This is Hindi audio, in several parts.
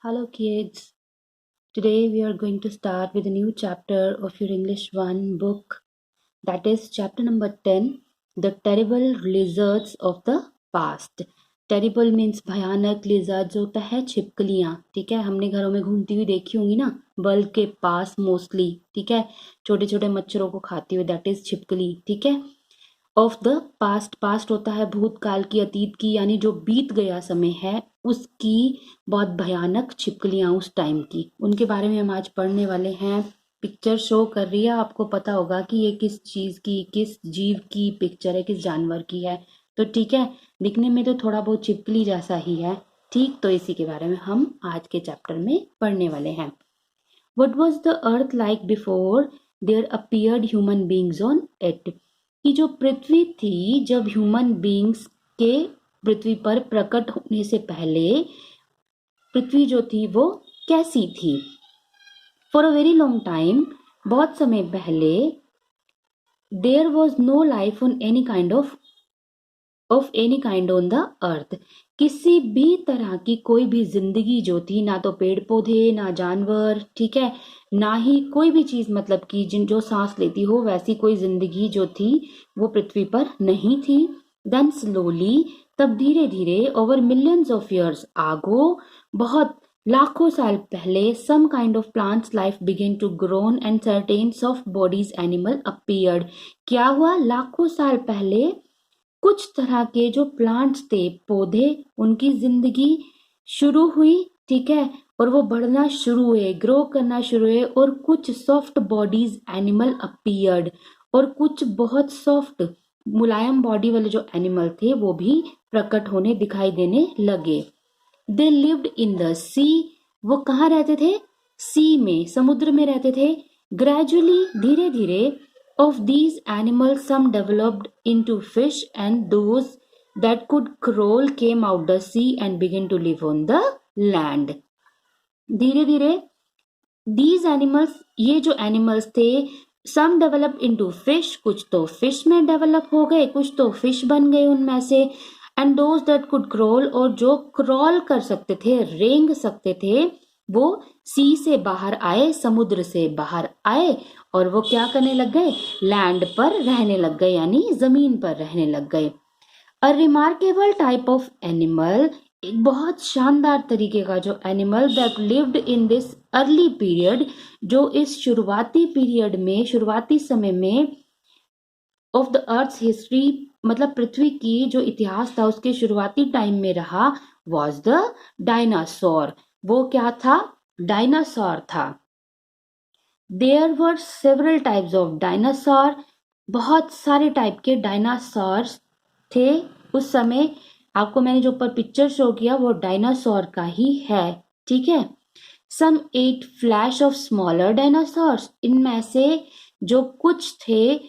Hello, kids. Today we are going to start with a new chapter of your English 1 book. That is chapter number 10, The Terrible Lizards of the Past. Terrible means भयानक, lizards होता है छिपकलियाँ. ठीक है, हमने घरों में घूमती हुई देखी होंगी ना, बल्ब के पास मोस्टली. ठीक है, छोटे छोटे मच्छरों को खाती हुई, दैट इज छिपकली. ठीक है, ऑफ द पास्ट. पास्ट होता है भूतकाल की, अतीत की, यानी जो बीत गया समय है उसकी बहुत भयानक छिपकलियां उस टाइम की, उनके बारे में हम आज पढ़ने वाले हैं. पिक्चर शो कर रही है, आपको पता होगा कि ये किस चीज की, किस जीव की पिक्चर है, किस जानवर की है. तो ठीक है, दिखने में तो थोड़ा बहुत छिपकली जैसा ही है. ठीक, तो इसी के बारे में हम आज के चैप्टर में पढ़ने वाले हैं. What was the earth like before there appeared human beings on it? कि जो पृथ्वी थी जब ह्यूमन बींग्स के पृथ्वी पर प्रकट होने से पहले पृथ्वी जो थी वो कैसी थी. For a very long time, बहुत समय पहले, there was no life on any kind of any kind on the earth. किसी भी तरह की कोई भी जिंदगी जो थी, ना तो पेड़ पौधे, ना जानवर, ठीक है, ना ही कोई भी चीज, मतलब कि जिन जो सांस लेती हो, वैसी कोई जिंदगी जो थी वो पृथ्वी पर नहीं थी. देन स्लोली, तब धीरे धीरे, ओवर मिलियंस ऑफ ईयर्स आगो, बहुत लाखों साल पहले, some kind of plants life begin to grown and certain soft bodies animal appeared. क्या हुआ? लाखों साल पहले कुछ तरह के जो प्लांट्स थे, पौधे, उनकी जिंदगी शुरू हुई. ठीक है, और वो बढ़ना शुरू हुए, ग्रो करना शुरू हुए, और कुछ सॉफ्ट बॉडीज एनिमल अपीयर्ड, और कुछ बहुत सॉफ्ट मुलायम बॉडी वाले जो एनिमल थे वो भी प्रकट होने, दिखाई देने लगे. दे लिव्ड इन द सी, वो कहाँ रहते थे? सी में, समुद्र में रहते थे. ग्रेजुअली, धीरे धीरे, of these animals some developed into fish, and those that could crawl came out the sea and began to live on the land. धीरे धीरे these animals, ये जो animals थे, some developed into fish, कुछ तो fish में develop हो गए, कुछ तो fish बन गए उनमें से. and those that could crawl, और जो crawl कर सकते थे, रेंग सकते थे, वो सी से बाहर आए, समुद्र से बाहर आए, और वो क्या करने लग गए? लैंड पर रहने लग गए, यानी जमीन पर रहने लग गए. A remarkable type of animal, एक बहुत शानदार तरीके का जो animal, that lived in this early period, जो इस शुरुआती पीरियड में, शुरुआती समय में ऑफ द अर्थ हिस्ट्री, मतलब पृथ्वी की जो इतिहास था उसके शुरुआती टाइम में रहा, वॉज द डायनासोर. वो क्या था? डायनासोर था. There were several types of dinosaur, बहुत सारे टाइप के डायनासोर्स थे उस समय. आपको मैंने जो ऊपर पिक्चर शो किया वो डायनासोर का ही है. ठीक है, सम 8 फ्लैश ऑफ स्मॉलर डायनासोर्स, इनमें से जो कुछ थे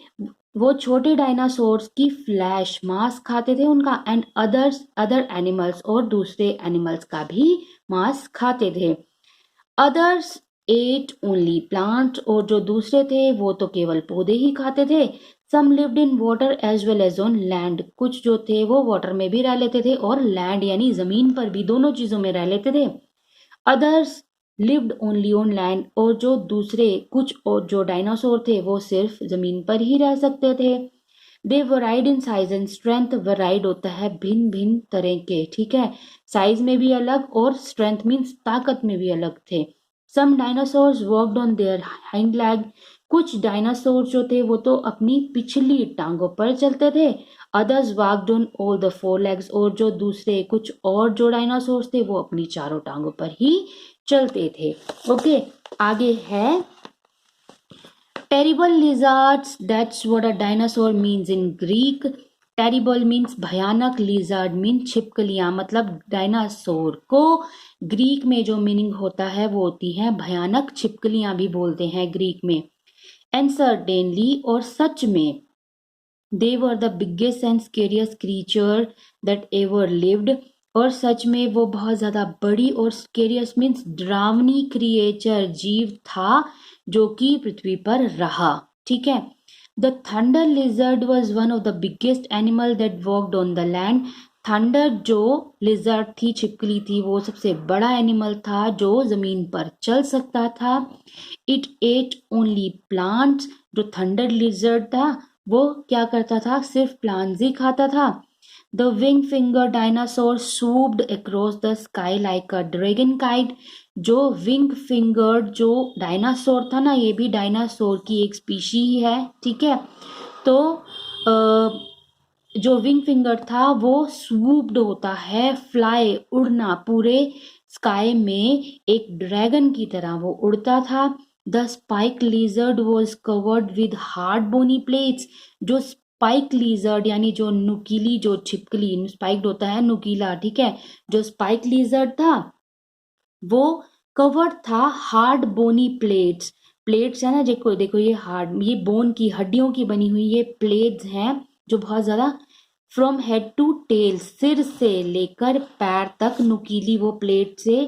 वो छोटे डायनासोर्स की फ्लैश, मांस खाते थे उनका. एंड अदर एनिमल्स, और दूसरे एनिमल्स का भी मांस खाते थे. अदर्स एट ओनली प्लांट, और जो दूसरे थे वो तो केवल पौधे ही खाते थे. Some lived in water as well as on land, कुछ जो थे वो वाटर में भी रह लेते थे और लैंड यानी जमीन पर भी, दोनों चीजों में रह लेते थे. Others lived only on land, और जो दूसरे कुछ और जो डायनासोर थे वो सिर्फ जमीन पर ही रह सकते थे. दे वराइड इन साइज एंड स्ट्रेंथ, वराइड होता है भिन्न भिन्न तरह के. ठीक है, साइज में भी अलग और स्ट्रेंथ मीन्स ताकत में भी अलग थे. Some dinosaurs walked on their hind legs, कुछ डायनासोर जो थे वो तो अपनी पिछली टांगों पर चलते थे. Others worked on all the 4 legs, और जो दूसरे कुछ और जो डायनासोर्स थे वो अपनी चारों टांगों पर ही चलते थे. ओके, आगे है terrible lizards. That's what a dinosaur means in Greek. Terrible means भयानक, lizard means छिपकलियां. मतलब डायनासोर को ग्रीक में जो मीनिंग होता है वो होती है भयानक, छिपकलियां भी बोलते हैं ग्रीक में. And certainly, और सच में, they were the biggest and scariest creature that ever lived, और सच में वो बहुत ज्यादा बड़ी और स्केरियस मीन्स डरावनी क्रिएचर, जीव था जो कि पृथ्वी पर रहा. ठीक है, the thunder lizard was one of the biggest animal that walked on the land. Thunder जो लिजर्ड थी, छिपकली थी, वो सबसे बड़ा एनिमल था जो जमीन पर चल सकता था। It at only plants. जो थंडर लिजर्ड था वो क्या करता था, सिर्फ प्लांट्स ही खाता था। The wing finger dinosaur swooped across the sky like a dragon kite। जो विंग फिंगर्ड जो डायनासोर था ना, ये भी डायनासोर की एक स्पीशी ही है, ठीक है। तो जो विंग फिंगर था वो स्वूप्ड होता है, फ्लाई उड़ना, पूरे स्काई में एक ड्रैगन की तरह वो उड़ता था। The spike lizard was covered with hard bony plates. जो स्पाइक लिजर्ड यानी जो नुकीली जो छिपकली, स्पाइक्ड होता है नुकीला, ठीक है। जो स्पाइक लिजर्ड था वो कवर्ड था हार्ड बोनी प्लेट्स। प्लेट्स है ना, देखो देखो ये हार्ड, ये बोन की हड्डियों की बनी हुई ये प्लेट्स हैं जो बहुत ज्यादा, फ्रॉम हेड टू टेल, सिर से लेकर पैर तक नुकीली वो प्लेट से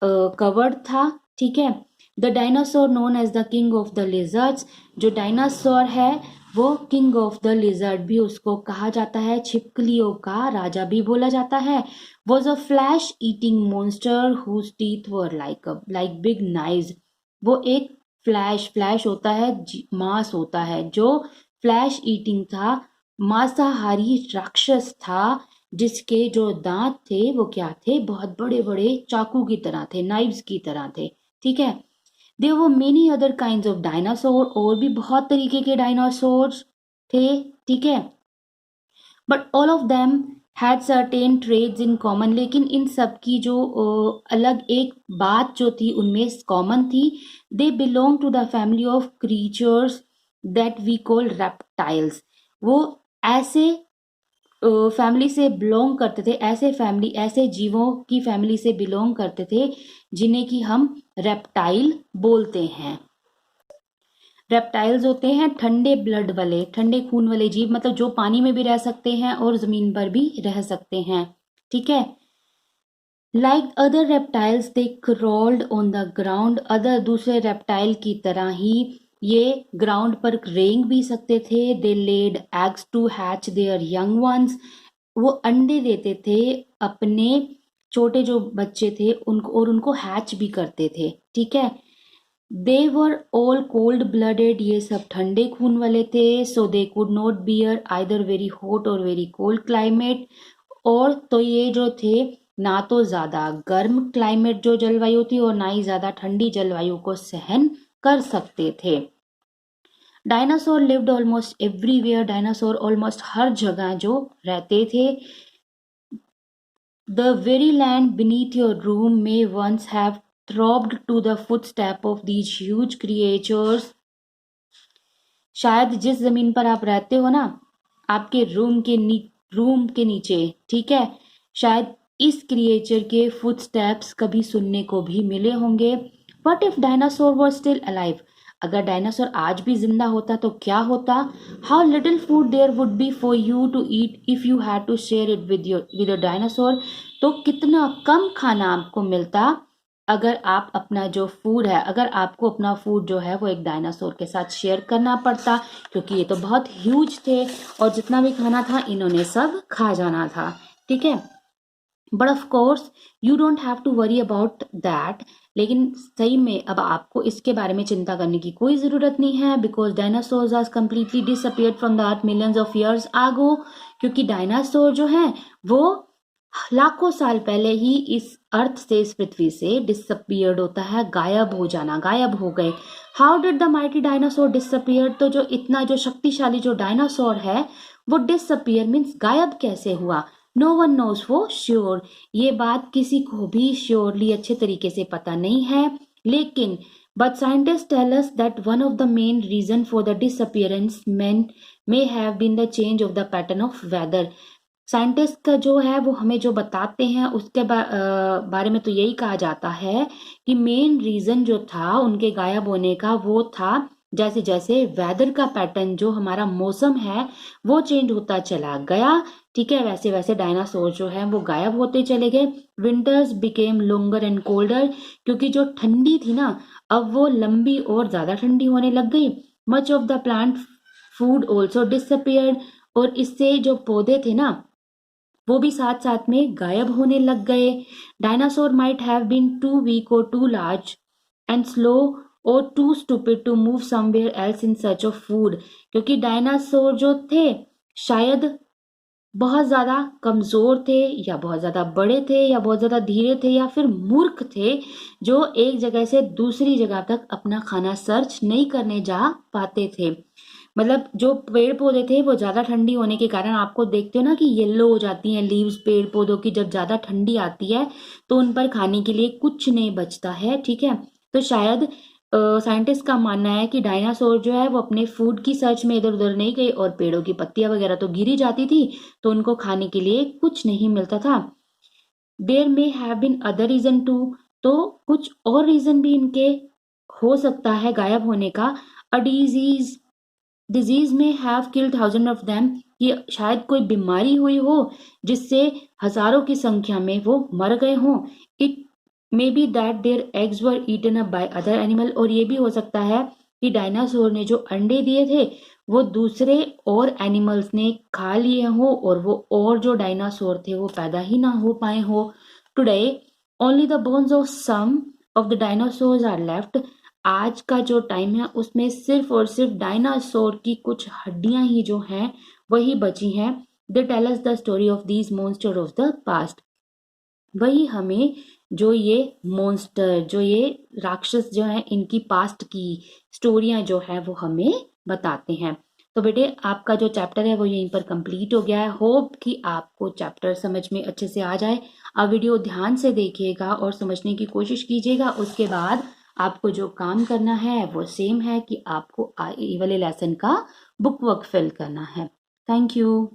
कवर्ड था, ठीक है। The dinosaur known as the king of the lizards. जो डायनासोर है वो किंग ऑफ द लिजर्ड भी उसको कहा जाता है, छिपकलियों का राजा भी बोला जाता है। Was a flesh eating monster whose teeth were like big knives। वो एक फ्लैश होता है, मांस होता है, जो फ्लैश ईटिंग था, मांसाहारी राक्षस था, जिसके जो दांत थे वो क्या थे, बहुत बड़े बड़े चाकू की तरह थे, नाइव्स की तरह थे, ठीक है। There were many other kinds of dinosaur, और भी बहुत तरीके के डायनासोर थे, ठीक है। But all of them had certain traits in common. लेकिन इन सब की जो अलग एक बात जो थी उनमें कॉमन थी। They belong to the family of creatures that we call reptiles. वो ऐसे फैमिली से बिलोंग करते थे, ऐसे फैमिली, ऐसे जीवों की फैमिली से बिलोंग करते थे जिन्हें कि हम रेप्टाइल बोलते हैं। रेप्टाइल्स होते हैं ठंडे ब्लड वाले, ठंडे खून वाले जीव, मतलब जो पानी में भी रह सकते हैं और जमीन पर भी रह सकते हैं, ठीक है। Like other reptiles they crawled on the ground. Other दूसरे रेप्टाइल की तरह ही ये ग्राउंड पर रेंग भी सकते थे। They laid eggs to hatch their young ones. वो अंडे देते थे अपने छोटे जो बच्चे थे उनको, और उनको हैच भी करते थे, ठीक है। They were all cold blooded. ये सब ठंडे खून वाले थे। So they could not bear either very hot और वेरी कोल्ड क्लाइमेट। और तो ये जो थे ना तो ज्यादा गर्म क्लाइमेट जो जलवायु थी और ना ही ज्यादा ठंडी जलवायु को सहन कर सकते थे। Dinosaur lived almost everywhere. Dinosaur almost हर जगह जो रहते थे। The very land beneath your room में once have throbbed to the footstep of these huge creatures. शायद जिस जमीन पर आप रहते हो ना, आपके रूम के नीचे, ठीक है, शायद इस क्रिएचर के फुटस्टेप्स कभी सुनने को भी मिले होंगे। What if dinosaur was still alive. अगर डायनासोर आज भी जिंदा होता तो क्या होता। How little food there would be for you to eat if you had to share it with a dinosaur. तो कितना कम खाना आपको मिलता अगर आप अपना जो फूड है, अगर आपको अपना फूड जो है वो एक डायनासोर के साथ शेयर करना पड़ता, क्योंकि ये तो बहुत ह्यूज थे और जितना भी खाना था इन्होंने सब खा जाना था, ठीक है। But of course you don't have to worry about that. लेकिन सही में अब आपको इसके बारे में चिंता करने की कोई जरूरत नहीं है, because dinosaurs are completely disappeared from the earth millions of years ago. क्योंकि डायनासोर जो है वो लाखों साल पहले ही इस अर्थ से, इस पृथ्वी से डिसअपियर्ड होता है, गायब हो जाना, गायब हो गए। How did the mighty dinosaur disappear. तो जो इतना जो शक्तिशाली जो डायनासोर है वो डिसअपियर मीन्स गायब कैसे हुआ। No one knows for sure. ये बात किसी को भी श्योरली अच्छे तरीके से पता नहीं है, लेकिन but scientists tell us that one of the main reason for the disappearance may have been the change of the pattern of weather। Scientist का जो है वो हमें जो बताते हैं उसके बारे में तो यही कहा जाता है कि मेन रीजन जो था उनके गायब होने का वो था जैसे जैसे वेदर का पैटर्न, जो हमारा मौसम है वो चेंज होता चला गया, ठीक है, वैसे वैसे डायनासोर जो है वो गायब होते चले गए। Winters became longer and colder. क्योंकि जो ठंडी थी ना अब वो लंबी और ज्यादा ठंडी होने लग गई। Much of the plant food also disappeared. और इससे जो पौधे थे ना वो भी साथ साथ में गायब होने लग गए। Dinosaur might have been too weak or too large and slow or too stupid to move somewhere else in search of food. क्योंकि डायनासोर जो थे शायद बहुत ज्यादा कमजोर थे, या बहुत ज्यादा बड़े थे, या बहुत ज्यादा धीरे थे, या फिर मूर्ख थे, जो एक जगह से दूसरी जगह तक अपना खाना सर्च नहीं करने जा पाते थे। मतलब जो पेड़ पौधे थे वो ज्यादा ठंडी होने के कारण, आपको देखते हो ना कि येलो हो जाती हैं लीव्स पेड़ पौधों की, जब ज्यादा ठंडी आती है तो उन पर खाने के लिए कुछ नहीं बचता है। ठीक है, तो शायद साइंटिस्ट का मानना है कि डायनासोर जो है वो अपने फूड की सर्च में इधर उधर नहीं गए, और पेड़ों की पत्तियां वगैरह तो गिरी जाती थी, तो उनको खाने के लिए कुछ नहीं मिलता था। There may have been other reason too, तो कुछ और रीजन भी इनके हो सकता है गायब होने का। अ डिजीज में have killed thousand of them, कि शायद कोई बीमारी हुई हो जिससे हजारों की संख्या में वो मर गए हों। It may be that their eggs were eaten up by other animal, और ये भी हो सकता है कि डायनासोर ने जो अंडे दिए थे वो दूसरे और एनिमल्स ने खा लिए हो, और वो और जो डायनासोर थे वो पैदा ही ना हो पाए हो। Today only the bones of some of the dinosaurs are left. आज का जो टाइम है उसमें सिर्फ और सिर्फ डायनासोर की कुछ हड्डियां ही जो हैं वही बची हैं। They tell us the story of these monster of the past. वही हमें जो ये मॉन्स्टर, जो ये राक्षस जो है, इनकी पास्ट की स्टोरियां जो है वो हमें बताते हैं। तो बेटे आपका जो चैप्टर है वो यहीं पर कंप्लीट हो गया है। होप कि आपको चैप्टर समझ में अच्छे से आ जाए। अब वीडियो ध्यान से देखिएगा और समझने की कोशिश कीजिएगा। उसके बाद आपको जो काम करना है वो सेम है कि आपको ये वाले लेसन का बुक वर्क फिल करना है। Thank you.